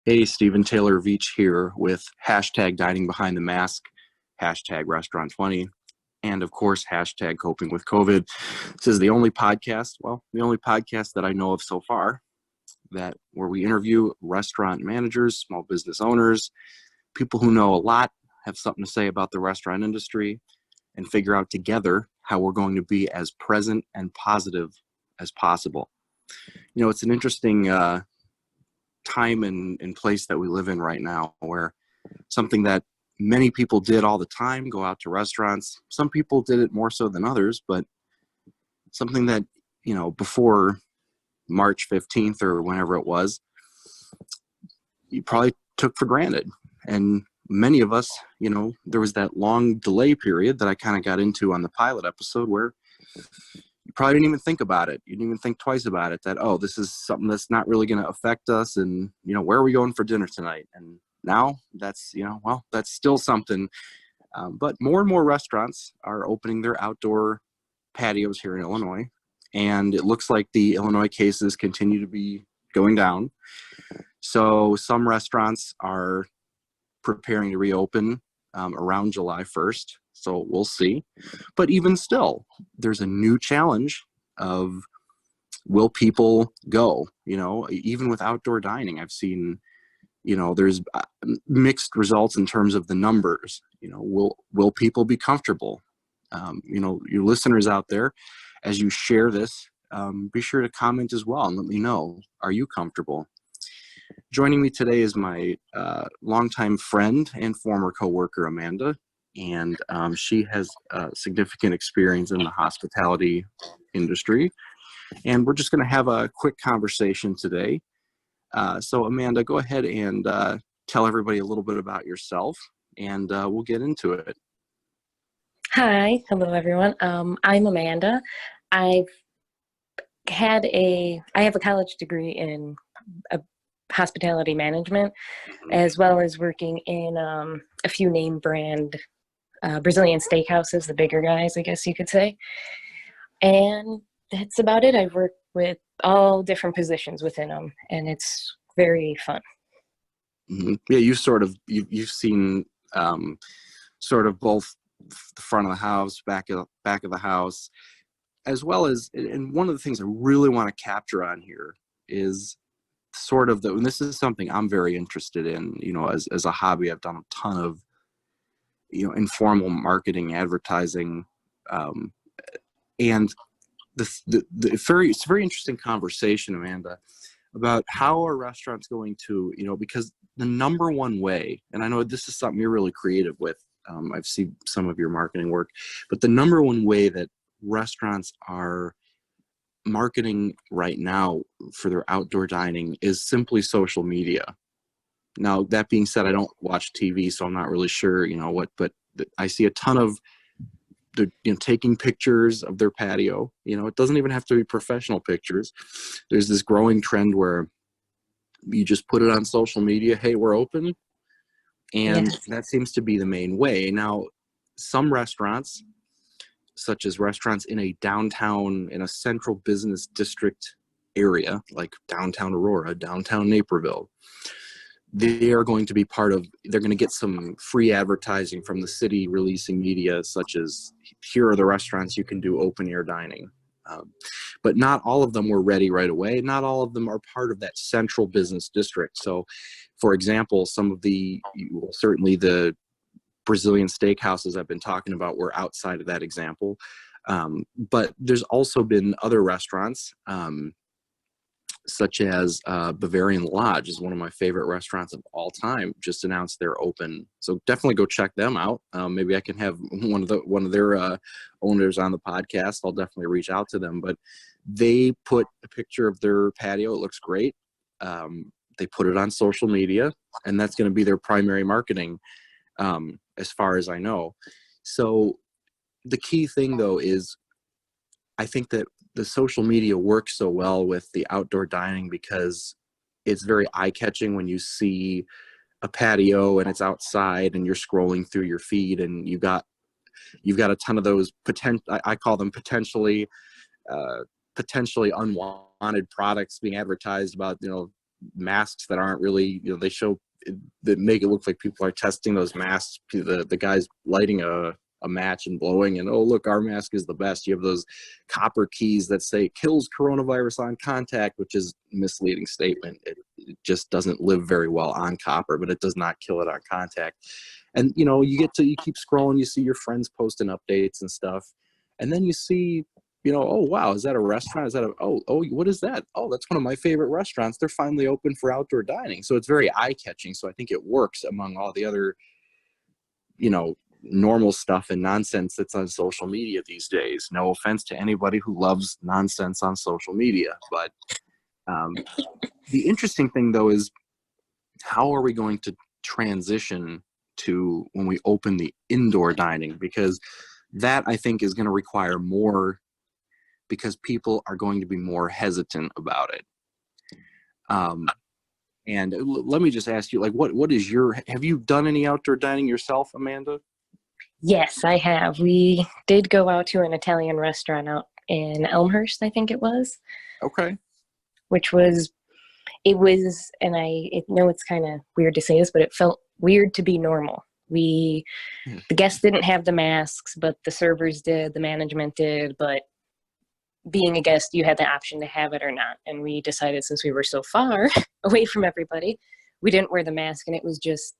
Hey, Stephen Taylor Veach here with hashtag dining behind the mask, hashtag restaurant 20, and of course, hashtag coping with COVID. This is the only podcast, the only podcast that I know of so far where we interview restaurant managers, small business owners, people who know a lot, have something to say about the restaurant industry, and figure out together how we're going to be as present and positive as possible. You know, it's an interesting time and place that we live in right now, where something that many people did all the time, go out to restaurants. Some people did it more so than others, but something that, before March 15th or whenever it was, you probably took for granted. And many of us, there was that long delay period that I kind of got into on the pilot episode where you probably didn't even think about it. You didn't even think twice about it, that, oh, this is something that's not really going to affect us. And, where are we going for dinner tonight? And now that's, that's still something. But more and more restaurants are opening their outdoor patios here in Illinois. And it looks like the Illinois cases continue to be going down. So some restaurants are preparing to reopen around July 1st. So we'll see. But even still, there's a new challenge of, will people go? Even with outdoor dining, I've seen, there's mixed results in terms of the numbers. Will people be comfortable? Your listeners out there, as you share this, be sure to comment as well and let me know, are you comfortable? Joining me today is my longtime friend and former coworker, Amanda, and she has significant experience in the hospitality industry. And we're just going to have a quick conversation today. So Amanda, go ahead and tell everybody a little bit about yourself, and we'll get into it. Hi, hello everyone. I'm Amanda. I have a college degree in hospitality management, as well as working in a few name brand Brazilian steakhouses, the bigger guys, I guess you could say. And that's about it. I've worked with all different positions within them, and it's very fun. Mm-hmm. Yeah, you've seen sort of both the front of the house, back of the house, as well as, and one of the things I really want to capture on here is sort of and this is something I'm very interested in, as a hobby. I've done a ton of, informal marketing, advertising, and it's a very interesting conversation, Amanda, about how are restaurants going to, because the number one way, and I know this is something you're really creative with, I've seen some of your marketing work, but the number one way that restaurants are marketing right now for their outdoor dining is simply social media. Now, that being said, I don't watch TV, so I'm not really sure, but I see a ton of taking pictures of their patio. It doesn't even have to be professional pictures. There's this growing trend where you just put it on social media. Hey, we're open. And Yes. That seems to be the main way. Now, some restaurants, such as restaurants in a central business district area, like downtown Aurora, downtown Naperville, they're going to get some free advertising from the city, releasing media such as, here are the restaurants you can do open air dining. But not all of them were ready right away. Not all of them are part of that central business district. So, for example, certainly the Brazilian steakhouses I've been talking about were outside of that example. But there's also been other restaurants, such as Bavarian Lodge is one of my favorite restaurants of all time, just announced they're open. So definitely go check them out. Maybe I can have one of their owners on the podcast. I'll definitely reach out to them. But they put a picture of their patio. It looks great. They put it on social media, and that's going to be their primary marketing, as far as I know. So the key thing, though, is I think that the social media works so well with the outdoor dining because it's very eye-catching when you see a patio and it's outside and you're scrolling through your feed and you've got a ton of those I call them potentially unwanted products being advertised about, masks that aren't really, they show that make it look like people are testing those masks. The guy's lighting a match and blowing, and oh look, our mask is the best. You have those copper keys that say kills coronavirus on contact, which is a misleading statement. It just doesn't live very well on copper, but it does not kill it on contact. And you keep scrolling, you see your friends posting updates and stuff, and then you see, oh wow, is that a restaurant? Is that oh what is that? Oh, that's one of my favorite restaurants. They're finally open for outdoor dining. So it's very eye-catching. So I think it works among all the other, normal stuff and nonsense that's on social media these days. No offense to anybody who loves nonsense on social media, but the interesting thing though is, how are we going to transition to when we open the indoor dining? Because that, I think, is going to require more, because people are going to be more hesitant about it. And let me just ask you, like, have you done any outdoor dining yourself, Amanda? Yes, I have. We did go out to an Italian restaurant out in Elmhurst, I think it was. Okay. Which was, and I know it's kind of weird to say this, but it felt weird to be normal. The guests didn't have the masks, but the servers did, the management did, but being a guest, you had the option to have it or not. And we decided, since we were so far away from everybody, we didn't wear the mask. And it was just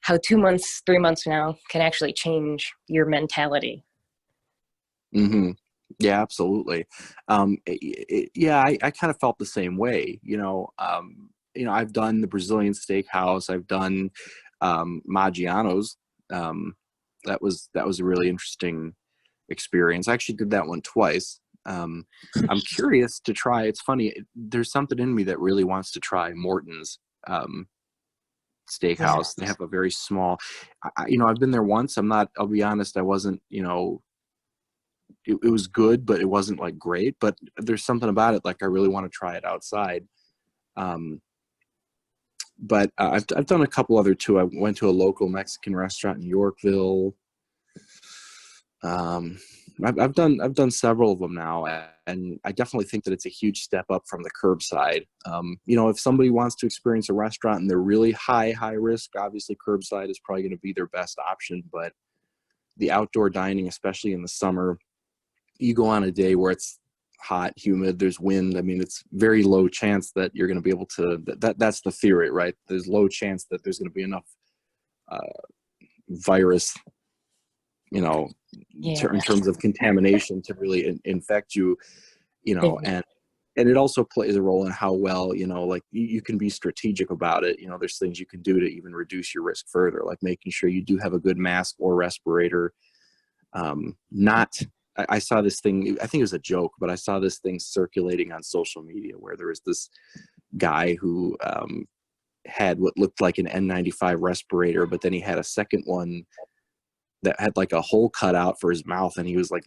how 2 months, 3 months from now can actually change your mentality. Mm-hmm. Yeah, absolutely. I kind of felt the same way. I've done the Brazilian steakhouse. I've done Maggiano's. That was a really interesting experience. I actually did that one twice. I'm curious to try. It's funny. There's something in me that really wants to try Morton's steakhouse. They have a very small. I've been there once. I'll be honest. I wasn't. It was good, but it wasn't like great. But there's something about it. Like I really want to try it outside. But I've done a couple other too. I went to a local Mexican restaurant in Yorkville. I've done several of them now, and I definitely think that it's a huge step up from the curbside. If somebody wants to experience a restaurant and they're really high risk, obviously curbside is probably going to be their best option. But the outdoor dining, especially in the summer, you go on a day where it's hot, humid, there's wind. I mean, it's very low chance that you're going to be able to. That's the theory, right? There's low chance that there's going to be enough virus, in terms of contamination to really infect you, and it also plays a role in how well, like you can be strategic about it. There's things you can do to even reduce your risk further, like making sure you do have a good mask or respirator. I saw this thing, I think it was a joke, but I saw this thing circulating on social media where there was this guy who had what looked like an N95 respirator, but then he had a second one that had like a hole cut out for his mouth, and he was like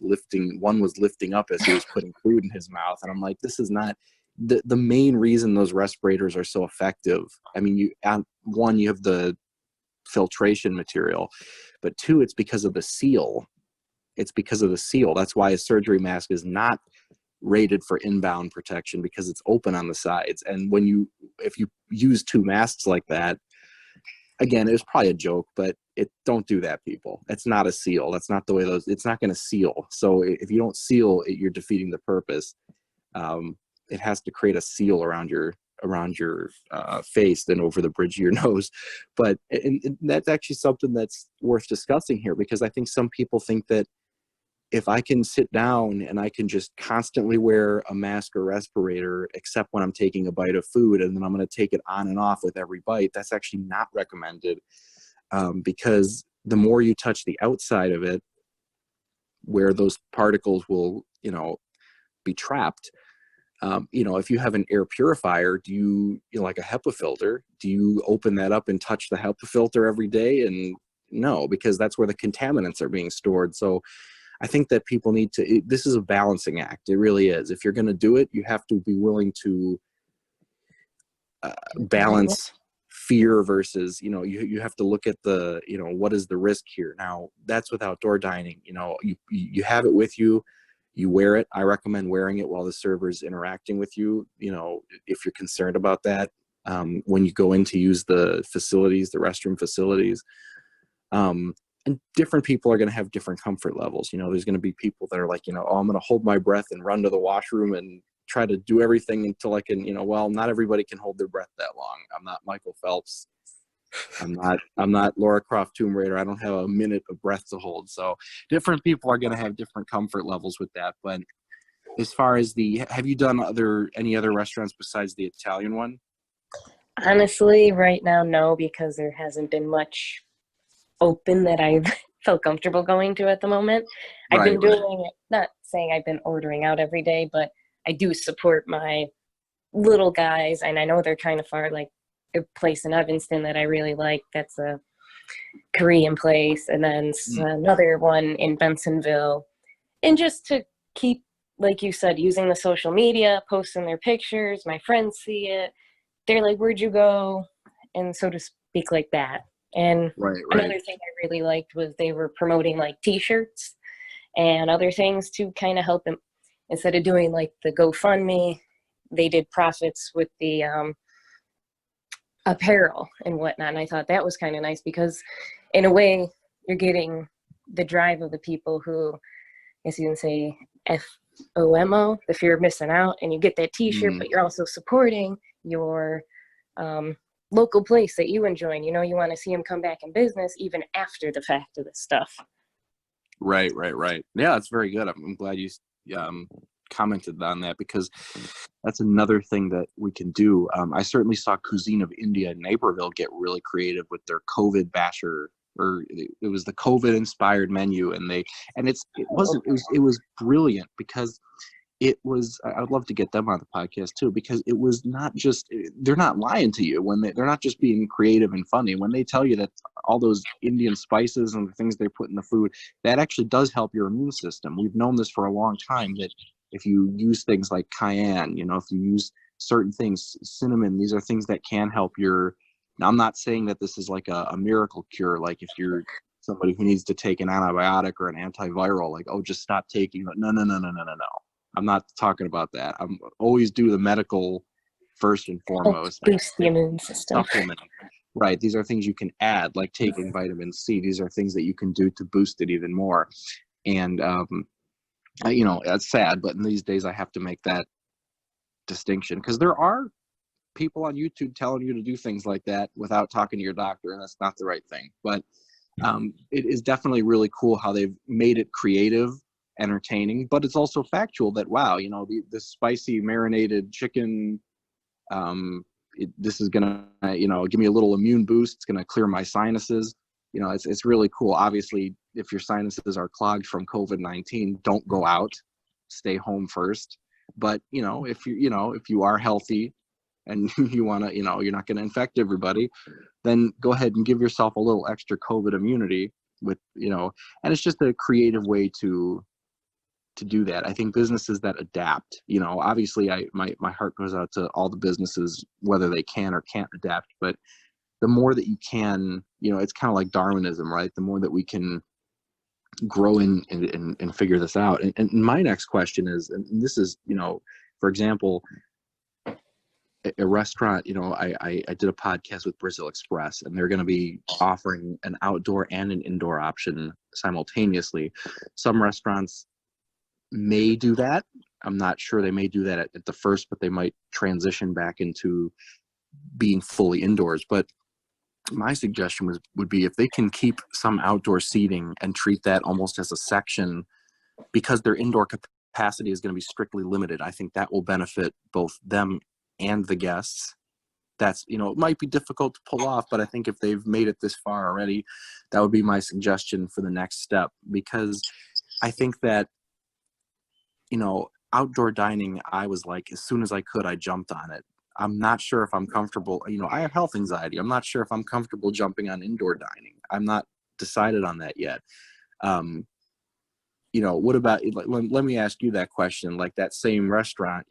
one was lifting up as he was putting food in his mouth. And I'm like, this is not the main reason those respirators are so effective. I mean, you have the filtration material, but two, it's because of the seal. That's why a surgery mask is not rated for inbound protection, because it's open on the sides. And if you use two masks like that, again, it was probably a joke, but don't do that, people. It's not a seal. That's not the way it's not going to seal. So if you don't seal it, you're defeating the purpose. It has to create a seal around your face, then over the bridge of your nose. But and that's actually something that's worth discussing here, because I think some people think that if I can sit down and I can just constantly wear a mask or respirator, except when I'm taking a bite of food, and then I'm going to take it on and off with every bite, that's actually not recommended, because the more you touch the outside of it, where those particles will, be trapped. If you have an air purifier, do you like a HEPA filter, do you open that up and touch the HEPA filter every day? And no, because that's where the contaminants are being stored. So I think that people this is a balancing act. It really is. If you're going to do it, you have to be willing to balance fear versus, you have to look at the, what is the risk here? Now, that's with outdoor dining. You have it with you, you wear it. I recommend wearing it while the server's interacting with you. If you're concerned about that, when you go in to use the facilities, the restroom facilities. And different people are going to have different comfort levels. There's going to be people that are like, oh, I'm going to hold my breath and run to the washroom and try to do everything until I can, well, not everybody can hold their breath that long. I'm not Michael Phelps. I'm not Laura Croft Tomb Raider. I don't have a minute of breath to hold. So different people are going to have different comfort levels with that. But as far as have you done any other restaurants besides the Italian one? Honestly, right now, no, because there hasn't been much open that I've felt comfortable going to at the moment. I've been doing it, not saying I've been ordering out every day, but I do support my little guys, and I know they're kind of far, like a place in Evanston that I really like. That's a Korean place, and then another one in Bensonville. And just to keep, like you said, using the social media, posting their pictures, my friends see it. They're like, where'd you go? And so to speak, like that. And another thing I really liked was they were promoting like t-shirts and other things to kind of help them. Instead of doing like the GoFundMe, they did profits with the apparel and whatnot. And I thought that was kind of nice because in a way you're getting the drive of the people who, I guess you can say FOMO, the fear of missing out, and you get that t-shirt, but you're also supporting your local place that you enjoy. And, you want to see them come back in business even after the fact of this stuff. Right. Yeah, that's very good. I'm glad you commented on that, because that's another thing that we can do. I certainly saw Cuisine of India in Naperville get really creative with their COVID basher, or it was the COVID inspired menu, and it was brilliant, because it was, I would love to get them on the podcast too, because it was not just, they're not lying to you when they're not just being creative and funny. When they tell you that all those Indian spices and the things they put in the food, that actually does help your immune system. We've known this for a long time, that if you use things like cayenne, if you use certain things, cinnamon, these are things that can help now I'm not saying that this is like a miracle cure, like if you're somebody who needs to take an antibiotic or an antiviral, like, oh, just stop taking it. No. I'm not talking about that. I'm always do the medical first and foremost. Boost the immune system. Supplement. Right. These are things you can add, like taking vitamin C. These are things that you can do to boost it even more. And, that's sad, but in these days I have to make that distinction, because there are people on YouTube telling you to do things like that without talking to your doctor, and that's not the right thing. But it is definitely really cool how they've made it creative, entertaining, but it's also factual that, wow, the spicy marinated chicken, this is gonna give me a little immune boost. It's gonna clear my sinuses. It's really cool. Obviously, if your sinuses are clogged from COVID-19, don't go out, stay home first. But if you are healthy and you want to, you're not going to infect everybody, then go ahead and give yourself a little extra COVID immunity with, and it's just a creative way to do that. I think businesses that adapt, obviously my heart goes out to all the businesses, whether they can or can't adapt, but the more that you can, it's kind of like Darwinism, right? The more that we can grow in and figure this out. And my next question is, and this is, for example, a restaurant, I did a podcast with Brazil Express, and they're going to be offering an outdoor and an indoor option simultaneously. Some restaurants may do that. I'm not sure. They may do that at the first, but they might transition back into being fully indoors. But my suggestion would be, if they can keep some outdoor seating and treat that almost as a section, because their indoor capacity is going to be strictly limited, I think that will benefit both them and the guests. That's, it might be difficult to pull off, but I think if they've made it this far already, that would be my suggestion for the next step, because I think that, outdoor dining, I was like, as soon as I could, I jumped on it. I'm not sure if I'm comfortable. I have health anxiety. I'm not sure if I'm comfortable jumping on indoor dining. I'm not decided on that yet. What about, let me ask you that question, like that same restaurant,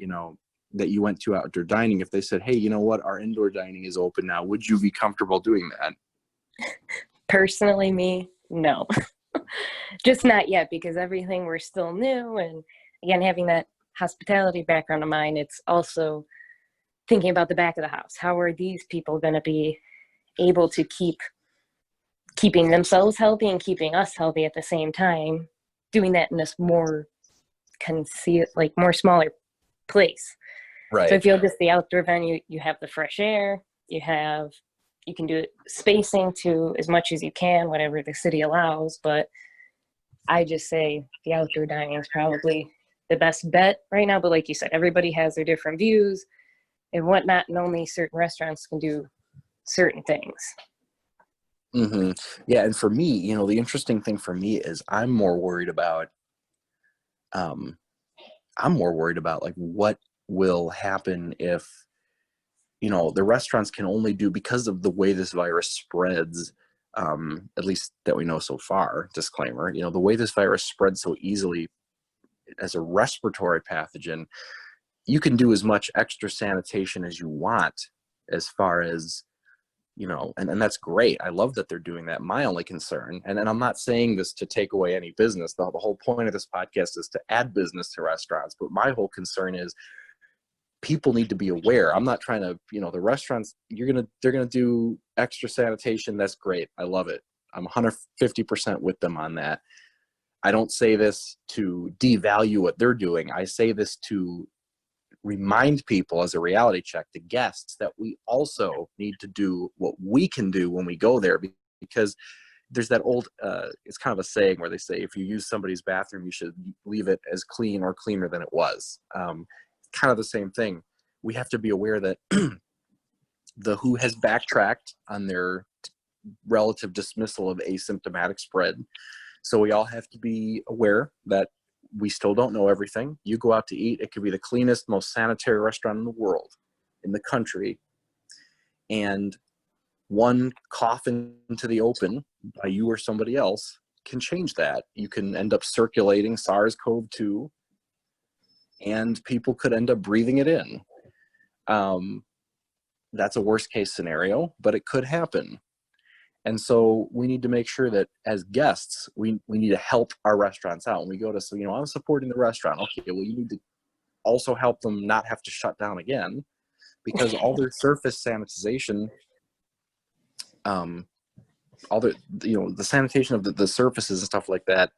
that you went to outdoor dining, if they said, hey, you know what, our indoor dining is open now, would you be comfortable doing that? Personally, me, no. Just not yet, because everything, we're still new. And again, having that hospitality background of mine, it's also thinking about the back of the house. How are these people going to be able to keeping themselves healthy and keeping us healthy at the same time, doing that in this more more smaller place. Right. So I feel just the outdoor venue, you have the fresh air, you can do spacing to as much as you can, whatever the city allows. But I just say the outdoor dining is probably the best bet right now. But like you said, everybody has their different views and whatnot, and only certain restaurants can do certain things. Mm-hmm. Yeah, and for me, the interesting thing for me is I'm more worried about like what will happen if the restaurants can only do, because of the way this virus spreads, at least that we know so far, disclaimer, the way this virus spreads so easily as a respiratory pathogen, you can do as much extra sanitation as you want, as far as and that's great. I love that they're doing that. My only concern, and I'm not saying this to take away any business, the whole point of this podcast is to add business to restaurants, but my whole concern is people need to be aware. I'm not trying to, the restaurants, they're gonna do extra sanitation. That's great. I love it. I'm 150% with them on that. I don't say this to devalue what they're doing. I say this to remind people, as a reality check, the guests, that we also need to do what we can do when we go there, because there's that old, it's kind of a saying where they say, if you use somebody's bathroom, you should leave it as clean or cleaner than it was. Kind of the same thing. We have to be aware that the WHO has backtracked on their relative dismissal of asymptomatic spread. So we all have to be aware that we still don't know everything. You go out to eat, it could be the cleanest, most sanitary restaurant in the world, in the country, and one cough into the open by you or somebody else can change that. You can end up circulating SARS-CoV-2, and people could end up breathing it in. That's a worst case scenario, but it could happen. And so we need to make sure that as guests, we need to help our restaurants out. When we go to, I'm supporting the restaurant. Okay, well, you need to also help them not have to shut down again, because all their surface sanitization, all the sanitation of the surfaces and stuff like that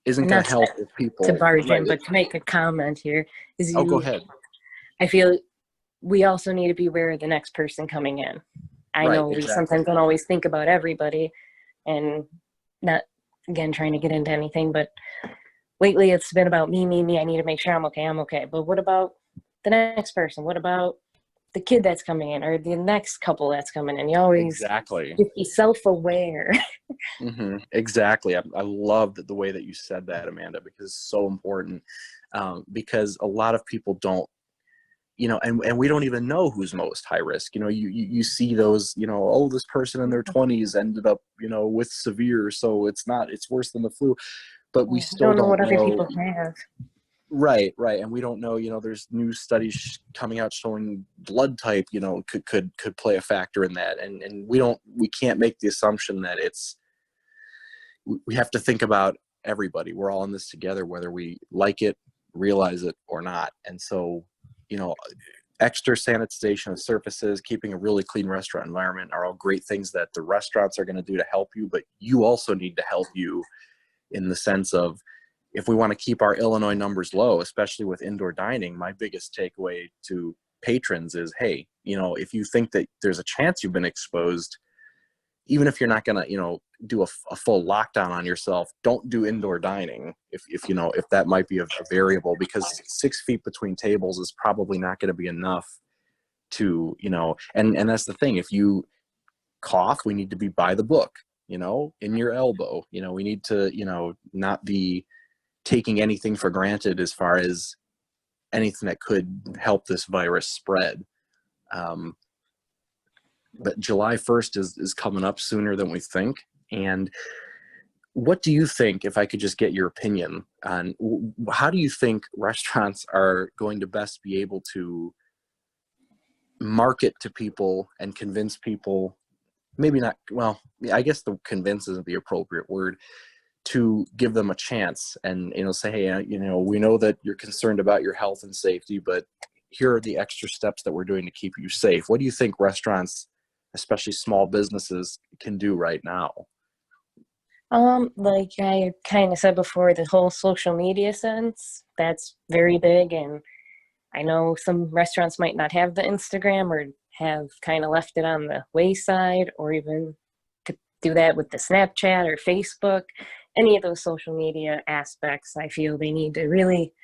isn't going to help with people. To barge in, but to make a comment here is go ahead. I feel we also need to be aware of the next person coming in. I know we sometimes don't always think about everybody, and not, again, trying to get into anything, but lately it's been about me. I need to make sure I'm okay. But what about the next person? What about the kid that's coming in, or the next couple that's coming in? You always be self-aware. Mm-hmm. Exactly. I love the way that you said that, Amanda, because it's so important. Because a lot of people don't, and we don't even know who's most high risk. You see those, this person in their 20s ended up, with severe, so it's worse than the flu, but we still don't know what other people have. Right. And we don't know, there's new studies coming out showing blood type, could play a factor in that. And we can't make the assumption that we have to think about everybody. We're all in this together, whether we like it, realize it, or not. And so, extra sanitization of surfaces, keeping a really clean restaurant environment are all great things that the restaurants are going to do to help you, but you also need to help you, in the sense of, if we want to keep our Illinois numbers low, especially with indoor dining, my biggest takeaway to patrons is, hey, if you think that there's a chance you've been exposed, even if you're not going to, do a full lockdown on yourself, don't do indoor dining if that might be a variable, because 6 feet between tables is probably not going to be enough to, and that's the thing. If you cough, we need to be by the book, in your elbow. We need to, not be taking anything for granted as far as anything that could help this virus spread. But July 1st is coming up sooner than we think. And what do you think, if I could just get your opinion on, how do you think restaurants are going to best be able to market to people and convince people, maybe not, well, I guess the convince isn't the appropriate word, to give them a chance and, say, hey, we know that you're concerned about your health and safety, but here are the extra steps that we're doing to keep you safe. What do you think restaurants, especially small businesses, can do right now? Like I kind of said before, the whole social media sense, that's very big. And I know some restaurants might not have the Instagram or have kind of left it on the wayside, or even could do that with the Snapchat or Facebook. Any of those social media aspects, I feel they need to really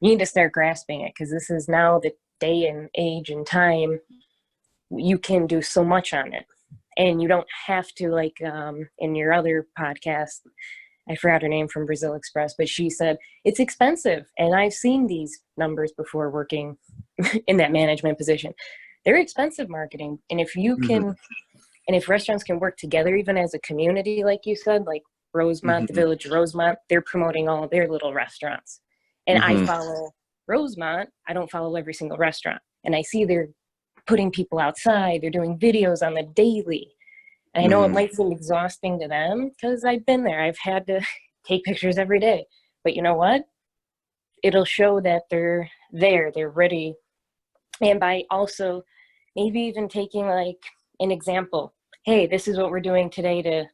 need to start grasping it, because this is now the day and age and time you can do so much on it. And you don't have to, like in your other podcast, I forgot her name, from Brazil Express, but she said it's expensive. And I've seen these numbers before working in that management position. They're expensive marketing. And if you can, and if restaurants can work together, even as a community, like you said, like Rosemont, the Village of Rosemont, they're promoting all their little restaurants. And I follow Rosemont. I don't follow every single restaurant. And I see they're putting people outside. They're doing videos on the daily. And I know it might seem exhausting to them, because I've been there. I've had to take pictures every day. But you know what? It'll show that they're there, they're ready. And by also maybe even taking like an example. Hey, this is what we're doing today to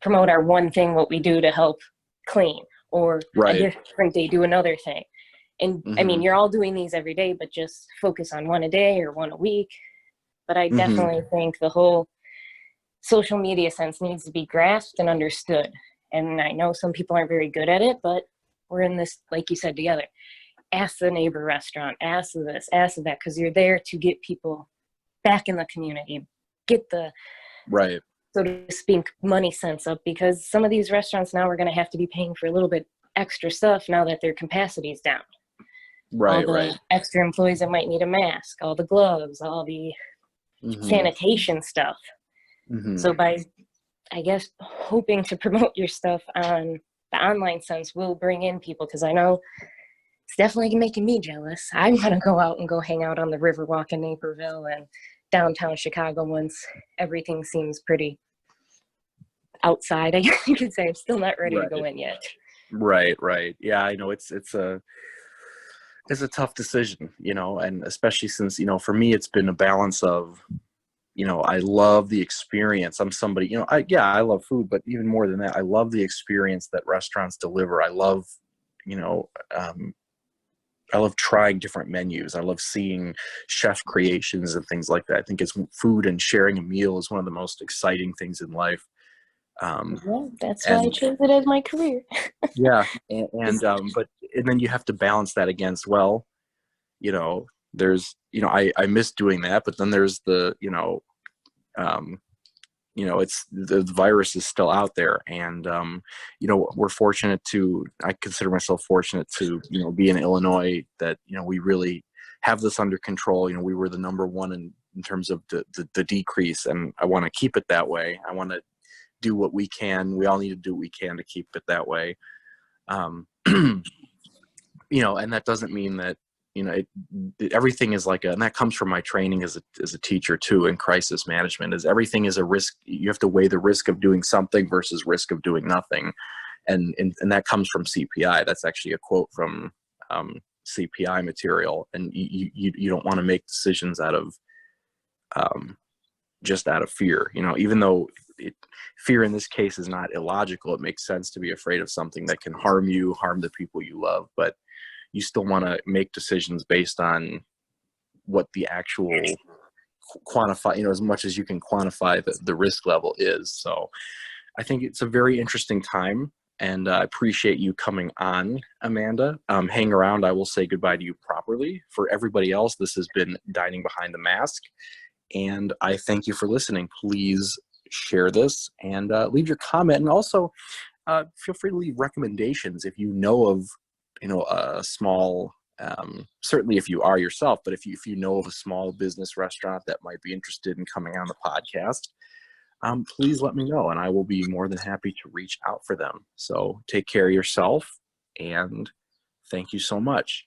promote our one thing, what we do to help clean. Or a different day, do another thing. And I mean, you're all doing these every day, but just focus on one a day or one a week. But I definitely think the whole social media sense needs to be grasped and understood. And I know some people aren't very good at it, but we're in this, like you said, together. Ask the neighbor restaurant, ask this, ask that, because you're there to get people back in the community, get the, so to speak, money sense up, because some of these restaurants now are going to have to be paying for a little bit extra stuff now that their capacity is down. All the extra employees that might need a mask, all the gloves, all the sanitation stuff. So by, I guess, hoping to promote your stuff on the online sense will bring in people, because I know it's definitely making me jealous. I want to go out and go hang out on the Riverwalk in Naperville and downtown Chicago once everything seems pretty outside, I guess you could say. I'm still not ready to go in yet. Yeah, I know it's a tough decision, you know, and especially since, you know, for me, it's been a balance of, you know, I love the experience. I'm somebody, you know, I love food, but even more than that, I love the experience that restaurants deliver. I love, you know, I love trying different menus. I love seeing chef creations and things like that. I think it's food, and sharing a meal is one of the most exciting things in life. That's why I chose it as my career. But then you have to balance that against, well, you know, there's, you know, I miss doing that, but then there's the, it's the virus is still out there. And, you know, I consider myself fortunate to, you know, be in Illinois, that, you know, we really have this under control. You know, we were the number one in terms of the decrease, and I want to keep it that way. I want to do what we can. We all need to do what we can to keep it that way. You know, and that doesn't mean that, you know, everything is and that comes from my training as a teacher too, in crisis management, is everything is a risk. You have to weigh the risk of doing something versus risk of doing nothing. And that comes from CPI. That's actually a quote from CPI material. And you don't want to make decisions out of, just out of fear, you know, even though fear in this case is not illogical. It makes sense to be afraid of something that can harm you, harm the people you love, but you still want to make decisions based on what the actual quantify, you know, as much as you can quantify the risk level is. So I think it's a very interesting time, and I appreciate you coming on, Amanda. Hang around. I will say goodbye to you properly. For everybody else, this has been Dining Behind the Mask, and I thank you for listening. Please share this and leave your comment, and also feel free to leave recommendations if you know of, you know, a small, certainly if you are yourself, but if you know of a small business restaurant that might be interested in coming on the podcast, please let me know, and I will be more than happy to reach out for them. So take care of yourself, and thank you so much.